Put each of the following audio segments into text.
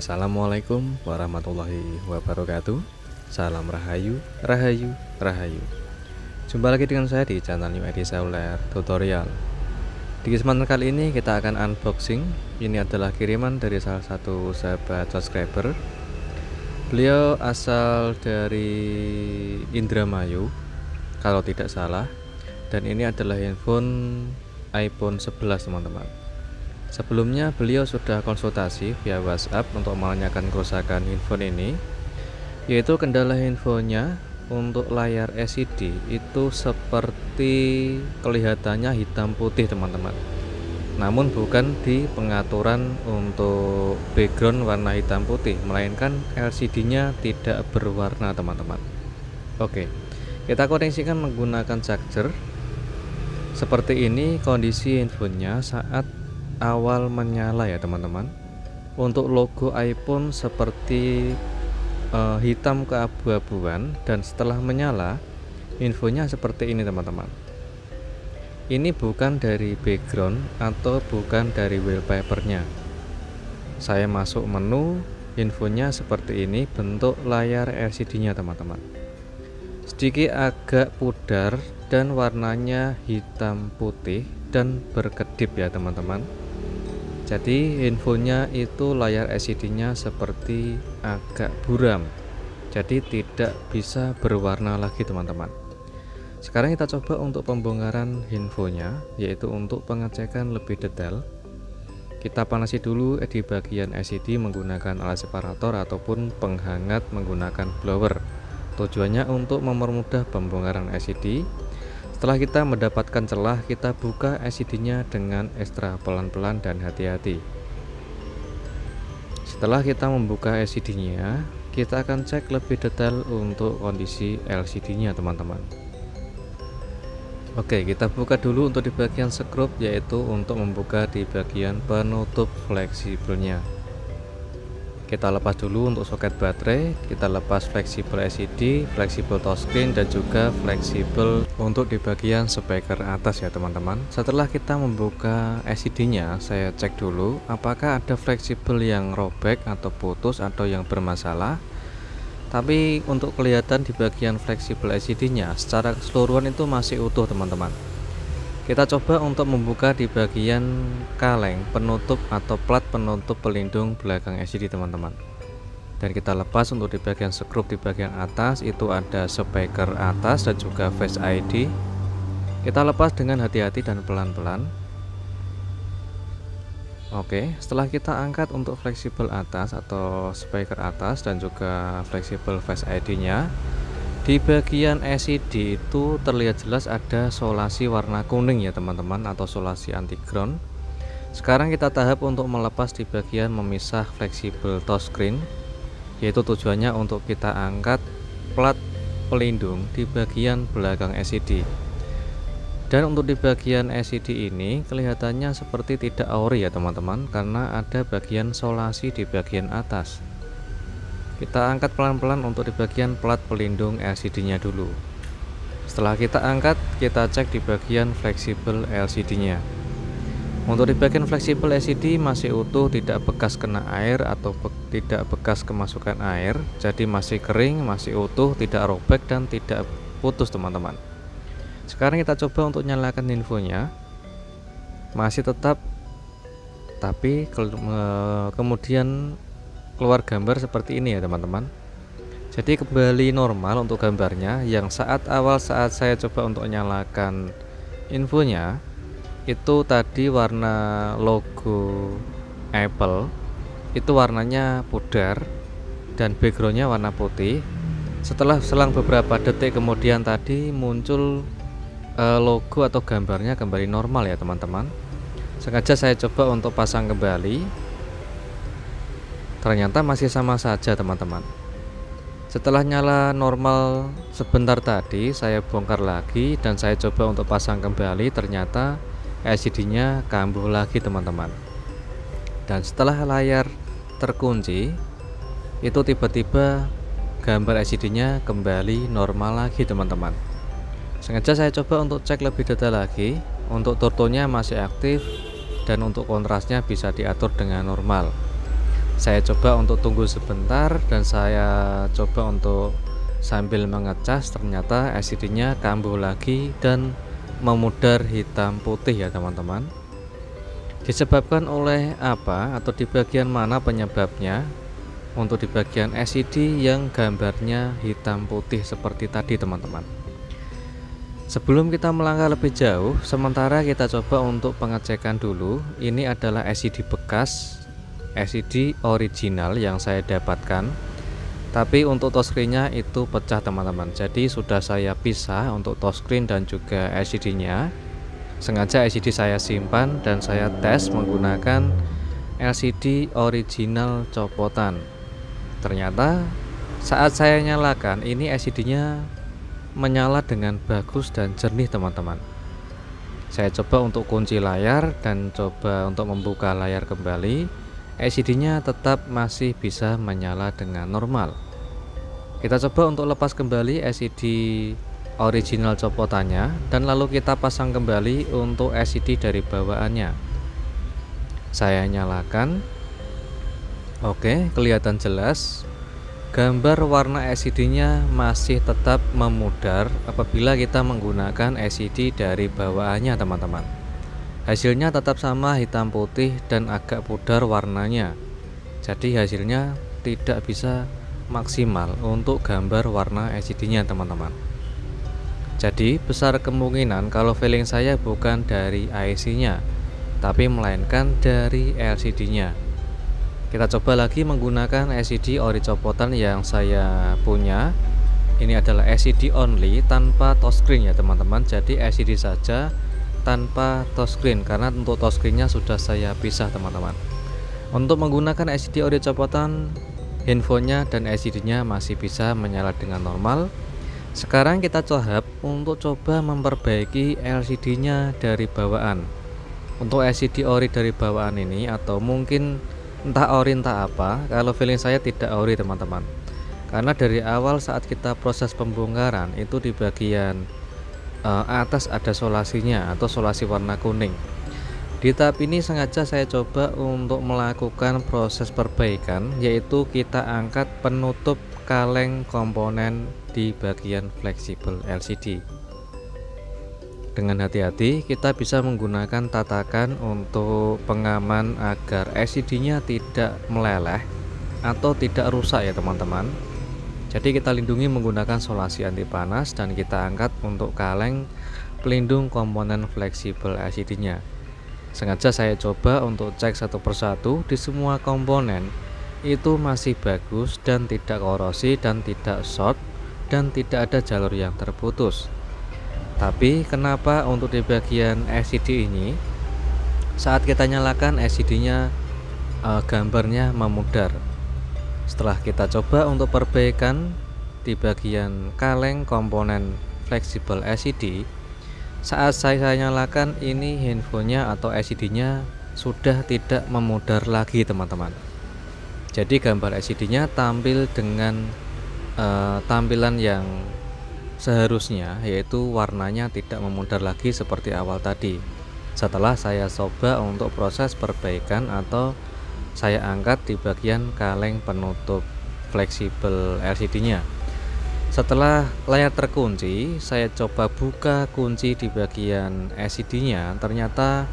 Assalamualaikum warahmatullahi wabarakatuh. Salam Rahayu, Rahayu, Rahayu. Jumpa lagi dengan saya di channel New ID Seluler Tutorial. Di kesempatan kali ini kita akan unboxing. Ini adalah kiriman dari salah satu sahabat subscriber. Beliau asal dari Indramayu kalau tidak salah. Dan ini adalah handphone iPhone 11 teman-teman. Sebelumnya beliau sudah konsultasi via WhatsApp untuk menanyakan kerusakan handphone ini, yaitu kendala handphonenya untuk layar LCD itu seperti kelihatannya hitam putih teman-teman, namun bukan di pengaturan untuk background warna hitam putih, melainkan LCD-nya tidak berwarna teman-teman. Oke, kita koneksikan menggunakan charger. Seperti ini kondisi handphonenya saat awal menyala ya teman-teman. Untuk logo iPhone seperti hitam keabu-abuan, dan setelah menyala infonya seperti ini teman-teman. Ini bukan dari background atau bukan dari wallpapernya. Saya masuk menu, infonya seperti ini bentuk layar LCD-nya teman-teman. Sedikit agak pudar dan warnanya hitam putih dan berkedip ya teman-teman. Jadi infonya itu layar LCD-nya seperti agak buram, jadi tidak bisa berwarna lagi teman-teman. Sekarang kita coba untuk pembongkaran infonya, yaitu untuk pengecekan lebih detail. Kita panasi dulu di bagian LCD menggunakan alat separator ataupun penghangat menggunakan blower. Tujuannya untuk mempermudah pembongkaran LCD. Setelah kita mendapatkan celah, kita buka LCD-nya dengan ekstra pelan-pelan dan hati-hati. Setelah kita membuka LCD-nya, kita akan cek lebih detail untuk kondisi LCD-nya teman-teman. Oke, kita buka dulu untuk di bagian skrup, yaitu untuk membuka di bagian penutup fleksibelnya. Kita lepas dulu untuk soket baterai, kita lepas fleksibel LCD, fleksibel touchscreen, dan juga fleksibel untuk di bagian speaker atas ya teman-teman. Setelah kita membuka LCD-nya, saya cek dulu apakah ada fleksibel yang robek atau putus atau yang bermasalah. Tapi untuk kelihatan di bagian fleksibel LCD-nya secara keseluruhan itu masih utuh teman-teman. Kita coba untuk membuka di bagian kaleng penutup atau plat penutup pelindung belakang LCD teman-teman. Dan kita lepas untuk di bagian skrup di bagian atas, itu ada speaker atas dan juga Face ID. Kita lepas dengan hati-hati dan pelan-pelan. Oke, setelah kita angkat untuk fleksibel atas atau speaker atas dan juga fleksibel Face ID-nya, di bagian LCD itu terlihat jelas ada solasi warna kuning ya teman-teman, atau solasi anti ground. Sekarang kita tahap untuk melepas di bagian memisah fleksibel touchscreen, yaitu tujuannya untuk kita angkat plat pelindung di bagian belakang LCD. Dan untuk di bagian LCD ini kelihatannya seperti tidak ori ya teman-teman, karena ada bagian solasi di bagian atas. Kita angkat pelan-pelan untuk di bagian plat pelindung LCD-nya dulu. Setelah kita angkat, kita cek di bagian fleksibel LCD-nya. Untuk di bagian fleksibel LCD masih utuh, tidak bekas kena air atau tidak bekas kemasukan air. Jadi masih kering, masih utuh, tidak robek dan tidak putus teman-teman. Sekarang kita coba untuk nyalakan infonya. Masih tetap, tapi kemudian keluar gambar seperti ini ya teman-teman. Jadi kembali normal untuk gambarnya. Yang saat awal saat saya coba untuk nyalakan infonya, itu tadi warna logo Apple itu warnanya pudar dan backgroundnya warna putih. Setelah selang beberapa detik kemudian tadi muncul logo atau gambarnya kembali normal ya teman-teman. Sengaja saya coba untuk pasang kembali, ternyata masih sama saja teman-teman. Setelah nyala normal sebentar tadi, saya bongkar lagi dan saya coba untuk pasang kembali, ternyata LCD-nya kambuh lagi teman-teman. Dan setelah layar terkunci, itu tiba-tiba gambar LCD-nya kembali normal lagi teman-teman. Sengaja saya coba untuk cek lebih detail lagi. Untuk turtonya masih aktif dan untuk kontrasnya bisa diatur dengan normal. Saya coba untuk tunggu sebentar dan saya coba untuk sambil mengecas, ternyata LCD-nya kambuh lagi dan memudar hitam putih ya teman-teman. Disebabkan oleh apa atau di bagian mana penyebabnya? Untuk di bagian LCD yang gambarnya hitam putih seperti tadi teman-teman. Sebelum kita melangkah lebih jauh, sementara kita coba untuk pengecekan dulu. Ini adalah LCD bekas, LCD original yang saya dapatkan. Tapi untuk touchscreen-nya itu pecah teman-teman. Jadi sudah saya pisah untuk touchscreen dan juga LCD-nya. Sengaja LCD saya simpan dan saya tes menggunakan LCD original copotan. Ternyata saat saya nyalakan, ini LCD-nya menyala dengan bagus dan jernih teman-teman. Saya coba untuk kunci layar dan coba untuk membuka layar kembali. LCD-nya tetap masih bisa menyala dengan normal. Kita coba untuk lepas kembali LCD original copotannya dan lalu kita pasang kembali untuk LCD dari bawaannya. Saya nyalakan. Oke, kelihatan jelas. Gambar warna LCD-nya masih tetap memudar apabila kita menggunakan LCD dari bawaannya teman-teman. Hasilnya tetap sama hitam putih dan agak pudar warnanya. Jadi hasilnya tidak bisa maksimal untuk gambar warna LCD-nya teman-teman. Jadi besar kemungkinan kalau feeling saya bukan dari IC-nya, tapi melainkan dari LCD-nya. Kita coba lagi menggunakan LCD ori copotan yang saya punya. Ini adalah LCD only tanpa touchscreen ya teman-teman. Jadi LCD saja tanpa touchscreen, karena untuk touchscreen-nya sudah saya pisah teman-teman. Untuk menggunakan LCD ori copotan, handphonenya dan LCD-nya masih bisa menyala dengan normal. Sekarang kita coba untuk coba memperbaiki LCD-nya dari bawaan. Untuk LCD ori dari bawaan ini, atau mungkin entah ori entah apa, kalau feeling saya tidak ori teman-teman, karena dari awal saat kita proses pembongkaran itu di bagian atas ada solasinya atau solasi warna kuning. Di tahap ini sengaja saya coba untuk melakukan proses perbaikan, yaitu kita angkat penutup kaleng komponen di bagian fleksibel LCD. Dengan hati-hati kita bisa menggunakan tatakan untuk pengaman agar LCD-nya tidak meleleh atau tidak rusak ya teman-teman. Jadi kita lindungi menggunakan solasi anti panas dan kita angkat untuk kaleng pelindung komponen fleksibel LCD-nya. Sengaja saya coba untuk cek satu persatu di semua komponen itu masih bagus dan tidak korosi dan tidak short dan tidak ada jalur yang terputus. Tapi kenapa untuk di bagian LCD ini saat kita nyalakan LCD-nya gambarnya memudar? Setelah kita coba untuk perbaikan di bagian kaleng komponen fleksibel LCD, saat saya nyalakan ini handphonenya atau LCD-nya sudah tidak memudar lagi teman-teman. Jadi gambar LCD-nya tampil dengan tampilan yang seharusnya, yaitu warnanya tidak memudar lagi seperti awal tadi. Setelah saya coba untuk proses perbaikan atau saya angkat di bagian kaleng penutup fleksibel LCD-nya. Setelah layar terkunci, saya coba buka kunci di bagian LCD-nya. Ternyata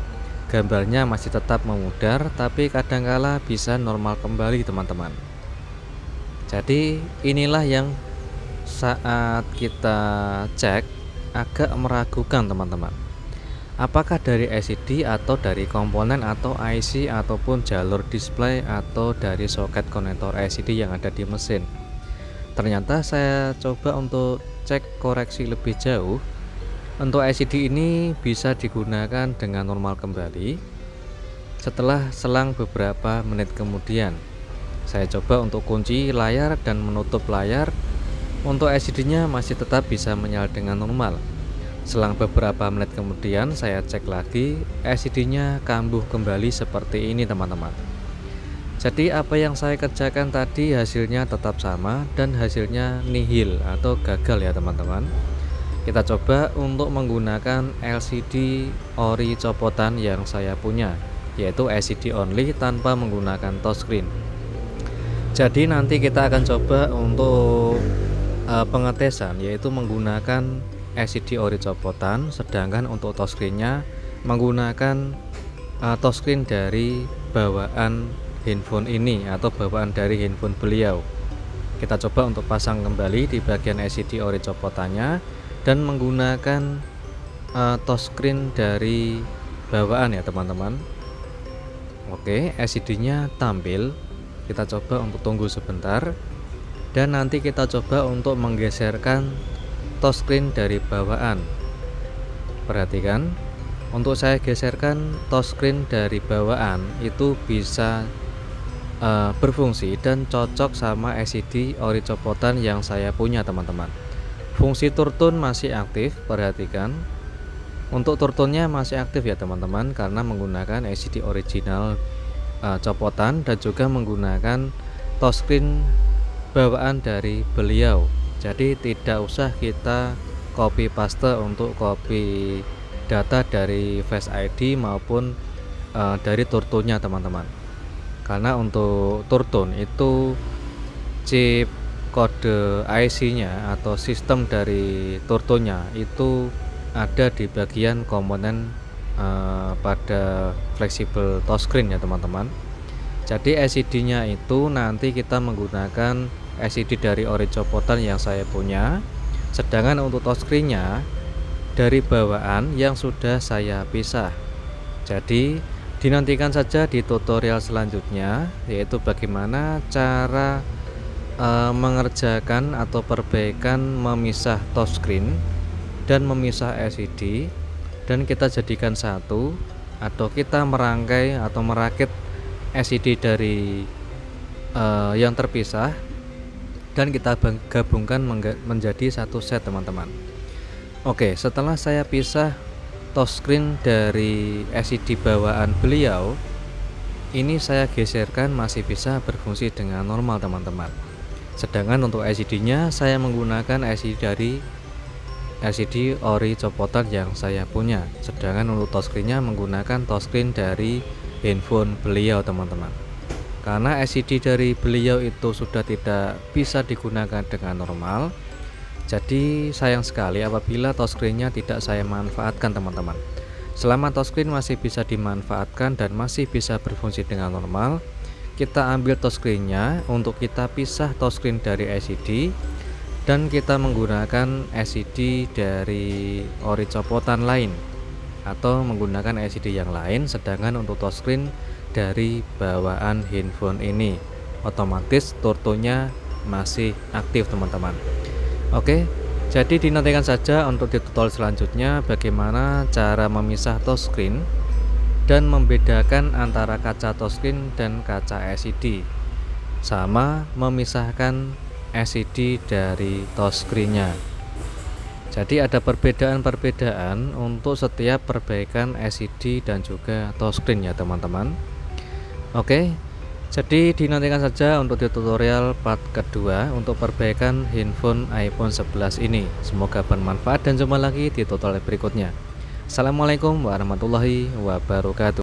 gambarnya masih tetap memudar, tapi kadangkala bisa normal kembali teman-teman. Jadi inilah yang saat kita cek agak meragukan teman-teman, apakah dari LCD atau dari komponen atau IC ataupun jalur display atau dari soket konektor LCD yang ada di mesin. Ternyata saya coba untuk cek koreksi lebih jauh. Untuk LCD ini bisa digunakan dengan normal kembali setelah selang beberapa menit kemudian. Saya coba untuk kunci layar dan menutup layar. Untuk LCD-nya masih tetap bisa menyala dengan normal. Selang beberapa menit kemudian saya cek lagi, LCD-nya kambuh kembali seperti ini teman-teman. Jadi apa yang saya kerjakan tadi hasilnya tetap sama dan hasilnya nihil atau gagal ya teman-teman. Kita coba untuk menggunakan LCD ori copotan yang saya punya, yaitu LCD only tanpa menggunakan touchscreen. Jadi nanti kita akan coba untuk pengetesan, yaitu menggunakan LCD ori copotan, sedangkan untuk touchscreen-nya menggunakan touchscreen dari bawaan handphone ini atau bawaan dari handphone beliau. Kita coba untuk pasang kembali di bagian LCD ori copotannya dan menggunakan touchscreen dari bawaan ya teman-teman. Oke, LCD-nya tampil. Kita coba untuk tunggu sebentar dan nanti kita coba untuk menggeserkan touchscreen dari bawaan. Perhatikan, untuk saya geserkan touchscreen dari bawaan itu bisa berfungsi dan cocok sama LCD ori copotan yang saya punya teman-teman. Fungsi turtun masih aktif, perhatikan. Untuk turtunnya masih aktif ya teman-teman, karena menggunakan LCD original copotan dan juga menggunakan touchscreen bawaan dari beliau. Jadi tidak usah kita copy paste untuk copy data dari Face ID maupun dari turtunnya teman-teman. Karena untuk turtun itu chip kode IC-nya atau sistem dari turtunnya itu ada di bagian komponen pada fleksibel touchscreen ya teman-teman. Jadi LCD-nya itu nanti kita menggunakan LCD dari ori copotan yang saya punya, sedangkan untuk touchscreen-nya dari bawaan yang sudah saya pisah. Jadi dinantikan saja di tutorial selanjutnya, yaitu bagaimana cara mengerjakan atau perbaikan memisah touchscreen dan memisah LCD, dan kita jadikan satu atau kita merangkai atau merakit LCD dari yang terpisah dan kita gabungkan menjadi satu set teman-teman. Oke, setelah saya pisah touchscreen dari LCD bawaan beliau, ini saya geserkan masih bisa berfungsi dengan normal teman-teman. Sedangkan untuk LCD-nya saya menggunakan LCD ori copotan yang saya punya, sedangkan untuk touchscreen-nya menggunakan touchscreen dari handphone beliau teman-teman. Karena LCD dari beliau itu sudah tidak bisa digunakan dengan normal, jadi sayang sekali apabila touchscreen-nya tidak saya manfaatkan teman-teman. Selama touchscreen masih bisa dimanfaatkan dan masih bisa berfungsi dengan normal, kita ambil touchscreen-nya untuk kita pisah touchscreen dari LCD dan kita menggunakan LCD dari ori copotan lain atau menggunakan LCD yang lain, sedangkan untuk touchscreen dari bawaan handphone ini otomatis turtonya masih aktif teman-teman. Oke, jadi dinantikan saja untuk di tutorial selanjutnya bagaimana cara memisah touchscreen dan membedakan antara kaca touchscreen dan kaca LCD, sama memisahkan LCD dari touchscreen-nya. Jadi ada perbedaan-perbedaan untuk setiap perbaikan LCD dan juga touchscreen ya teman-teman. Oke, jadi dinantikan saja untuk di tutorial part kedua untuk perbaikan handphone iPhone 11 ini. Semoga bermanfaat dan jumpa lagi di tutorial berikutnya. Assalamualaikum warahmatullahi wabarakatuh.